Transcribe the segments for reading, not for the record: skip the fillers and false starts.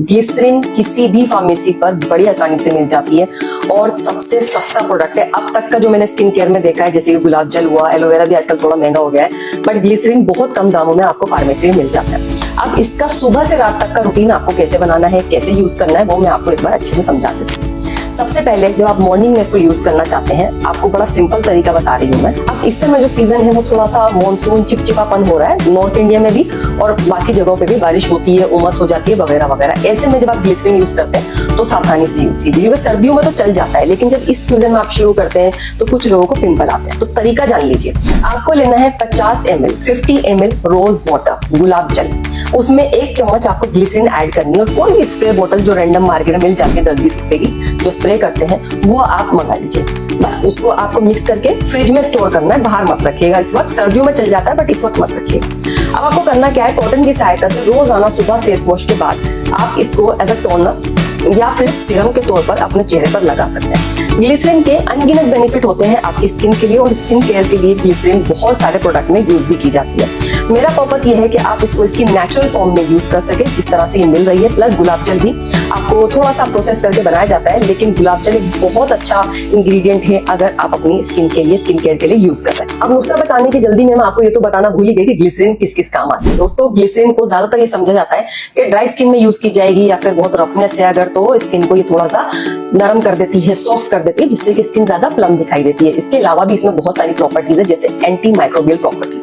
Glycerine किसी भी pharmacy पर बड़ी आसानी से मिल जाती है और सबसे सस्ता प्रोडक्ट है अब तक का जो मैंने स्किन केयर में देखा है। जैसे कि गुलाब जल हुआ, एलोवेरा भी आजकल थोड़ा महंगा हो गया है, बट ग्लिसरीन बहुत कम दामों में आपको फार्मेसी में मिल जाता है। अब इसका सुबह से रात तक का रूटीन आपको कैसे बनाना है, कैसे यूज करना है, वो मैं आपको एक बार अच्छे से समझा देती हूँ। सबसे पहले जब आप मॉर्निंग में इसको यूज करना चाहते हैं, आपको बड़ा सिंपल तरीका बता रही हूँ मैं। अब इस समय जो सीजन है वो थोड़ा सा मानसून चिपचिपापन हो रहा है नॉर्थ इंडिया में भी, और बाकी जगहों पे भी बारिश होती है, उमस हो जाती है वगैरह वगैरह। ऐसे में जब आप ग्लिसरीन यूज करते हैं तो सावधानी से यूज कीजिए, क्योंकि सर्दियों में तो चल जाता है, लेकिन जब इस सीजन में आप शुरू करते हैं तो कुछ लोगों को पिंपल आते हैं। तो तरीका जान लीजिए। आपको लेना है 50 ml 50 ml रोज वाटर, गुलाब जल, उसमें 1 चम्मच आपको ग्लिसरीन ऐड करनी है। और कोई भी स्प्रे बोतल जो रैंडम मार्केट में मिल जाती है 10-20 रुपए की, जो स्प्रे करते हैं, वो आप मंगा लीजिए। बस उसको आपको मिक्स करके फ्रिज में स्टोर करना है, बाहर मत रखिएगा। इस वक्त सर्दियों में चल जाता है, बट इस वक्त मत रखिएगा। अब आपको करना क्या है, कॉटन की सहायता से रोजाना सुबह फेस वॉश के बाद आप इसको एज अ टोनर या फिर सीरम के तौर पर अपने चेहरे पर लगा सकते हैं। ग्लिसरीन के अनगिनत बेनिफिट होते हैं आपकी स्किन के लिए, और स्किन केयर के लिए ग्लिसरीन बहुत सारे प्रोडक्ट में यूज भी की जाती है। मेरा पर्पस ये है कि आप इसको इसकी नेचुरल फॉर्म में यूज कर सके, जिस तरह से ये मिल रही है। प्लस गुलाब जल भी आपको थोड़ा सा प्रोसेस करके बनाया जाता है, लेकिन गुलाब जल एक बहुत अच्छा इंग्रेडिएंट है अगर आप अपनी स्किन के लिए, स्किन केयर के लिए यूज कर सकते हैं। अब नुस्खा बताने की जल्दी में मैं आपको ये तो बताना भूल ही गई कि ग्लिसरीन किस किस काम आती है। दोस्तों, ग्लिसरीन को ज्यादातर ये समझा जाता है कि ड्राई स्किन में यूज की जाएगी, या फिर बहुत रफनेस है अगर, तो स्किन को ये थोड़ा सा नरम कर देती है, सॉफ्ट कर देती है, जिससे कि स्किन ज्यादा प्लम दिखाई देती है। इसके अलावा भी इसमें बहुत सारी प्रॉपर्टीज है, जैसे एंटी माइक्रोबियल प्रॉपर्टीज।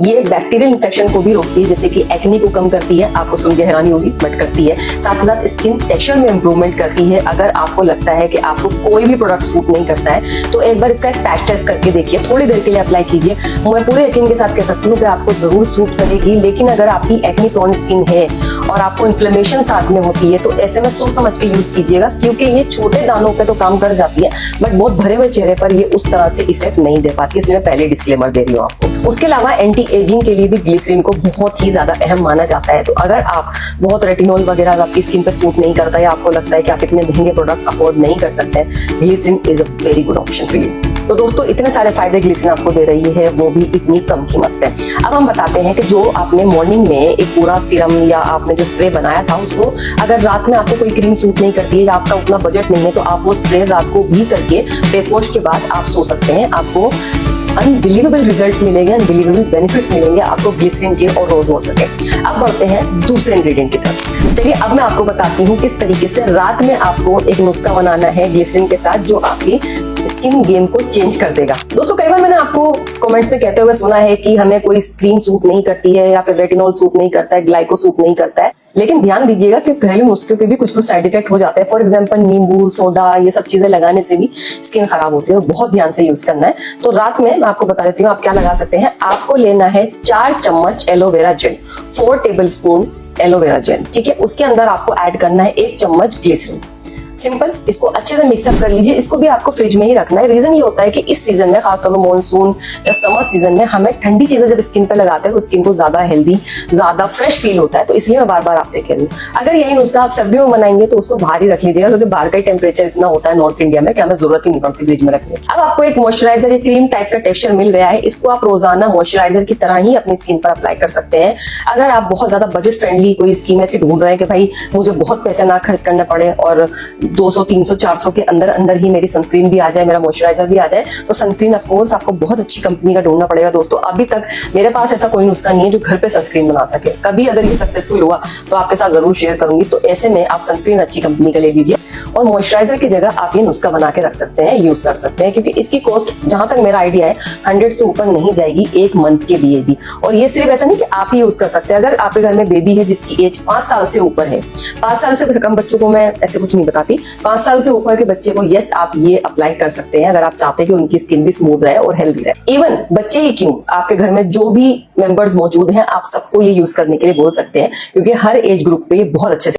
ये बैक्टीरियल इन्फेक्शन को भी रोकती है, जैसे कि एक्ने को कम करती है, आपको सुन के हैरानी होगी बट करती है। साथ ही साथ स्किन टेक्सचर में इंप्रूवमेंट करती है। अगर आपको लगता है कि आपको कोई भी प्रोडक्ट सूट नहीं करता है, तो एक बार इसका एक पैच टेस्ट करके देखिए, थोड़ी देर के लिए अप्लाई कीजिए। मैं पूरे यकीन के साथ कह सकती हूँ कि आपको जरूर सूट करेगी। लेकिन अगर आपकी एक्ने प्रोन स्किन है और आपको इन्फ्लेमेशन साथ में होती है, तो ऐसे में सोच समझ के यूज कीजिएगा, क्योंकि ये छोटे दानों पे तो काम कर जाती है, बट बहुत भरे हुए चेहरे पर ये उस तरह से इफेक्ट नहीं दे पाती। इसलिए मैं पहले डिस्क्लेमर दे रही हूँ आपको। उसके अलावा एंटी एजिंग के लिए भी ग्लिसरीन को बहुत ही ज्यादा अहम माना जाता है। तो अगर आप बहुत रेटिनॉल वगैरह आपकी स्किन पे सूट नहीं करता, या आपको लगता है कि आप इतने महंगे प्रोडक्ट अफोर्ड नहीं कर सकते, glycerine is a very good option for you. तो दोस्तों, इतने सारे फायदे ग्लिसरीन आपको दे रही है, वो भी इतनी कम कीमत पे। अब हम बताते हैं कि जो आपने मॉर्निंग में एक पूरा सीरम या आपने जो स्प्रे बनाया था, उसको अगर रात में आपको कोई क्रीम सूट नहीं करती है या आपका उतना बजट नहीं है, तो आप वो स्प्रे रात को भी करके फेस वॉश के बाद आप सो सकते हैं। आपको अनबिलीवेबल रिजल्ट्स मिलेंगे, अनबिलीवेबल बेनिफिट्स मिलेंगे आपको ग्लिसरीन के और रोज वाटर के। अब बढ़ते हैं दूसरे इंग्रेडिएंट की तरफ। चलिए, अब मैं आपको बताती हूँ किस तरीके से रात में आपको एक नुस्खा बनाना है ग्लिसरीन के साथ, जो आपकी स्किन गेम को चेंज कर देगा। दोस्तों, कई बार मैंने आपको कमेंट्स में कहते हुए सुना है कि हमें कोई क्रीम सूट नहीं करती है, या फिर रेटिनॉल सूट नहीं करता है, ग्लाइको सूट नहीं करता है। लेकिन ध्यान दीजिएगा कि घरेलू नुस्खे के भी कुछ साइड इफेक्ट हो जाते हैं। फॉर एग्जांपल, नींबू, सोडा, ये सब चीजें लगाने से भी स्किन खराब होती है, बहुत ध्यान से यूज करना है। तो रात में मैं आपको बता देती हूँ आप क्या लगा सकते हैं। आपको लेना है 4 चम्मच aloe vera gel, 4 tablespoon aloe vera gel, ठीक है। उसके अंदर आपको ऐड करना है 1 चम्मच ग्लिसरीन। सिंपल, इसको अच्छे से मिक्सअप कर लीजिए। इसको भी आपको फ्रिज में ही रखना है। रीजन ये होता है कि इस सीजन में, खासतौर पर मॉनसून या समर सीजन में, हमें ठंडी चीजें जब स्किन पे लगाते हैं तो स्किन को ज्यादा हेल्दी, ज्यादा फ्रेश फील होता है। तो इसलिए मैं बार बार आपसे कह रही हूँ, अगर यही नुस्खा आप सर्दियों में बनाएंगे तो उसको बाहर ही रख लीजिएगा, क्योंकि बाहर का टेम्परेचर इतना होता है नॉर्थ इंडिया में कि हमें जरूरत ही नहीं पड़ती फ्रिज में रखने। अब आपको एक मॉइस्चराइजर या क्रीम टाइप का टेक्सचर मिल गया है। इसको आप रोजाना मॉइस्चराइजर की तरह ही अपनी स्किन पर अप्लाई कर सकते हैं। अगर आप बहुत ज्यादा बजट फ्रेंडली कोई स्कीम ऐसी ढूंढ रहे हैं कि भाई मुझे बहुत पैसे ना खर्च करना पड़े और 200, 300, 400 के अंदर अंदर ही मेरी सनस्क्रीन भी आ जाए, मेरा मॉइस्चराइजर भी आ जाए, तो सनस्क्रीन ऑफ कोर्स आपको बहुत अच्छी कंपनी का ढूंढना पड़ेगा। दोस्तों, अभी तक मेरे पास ऐसा कोई नुस्खा नहीं है जो घर पे सनस्क्रीन बना सके। कभी अगर ये सक्सेसफुल हुआ तो आपके साथ जरूर शेयर करूंगी। तो ऐसे में आप सनस्क्रीन अच्छी कंपनी का ले लीजिए, और मॉइस्चराइजर की जगह आप ये नुस्खा बना के रख सकते हैं, यूज कर सकते हैं, क्योंकि इसकी कॉस्ट जहां तक मेरा आइडिया है 100 से ऊपर नहीं जाएगी 1 मंथ के लिए भी। और ये सिर्फ ऐसा नहीं कि आप ही यूज कर सकते हैं। अगर आपके घर में बेबी है जिसकी एज 5 साल से ऊपर है, 5 साल से कम बच्चों को मैं ऐसे कुछ नहीं बताती, 5 साल से ऊपर के बच्चे को यस आप ये अप्लाई कर सकते हैं, अगर आप चाहते हैं कि उनकी स्किन भी स्मूथ रहे और हेल्दी रहे। इवन बच्चे ही क्यों, आपके घर में जो भी मेंबर्स मौजूद हैं, आप सबको ये यूज करने के लिए बोल सकते हैं, क्योंकि हर एज ग्रुप पे ये बहुत अच्छे से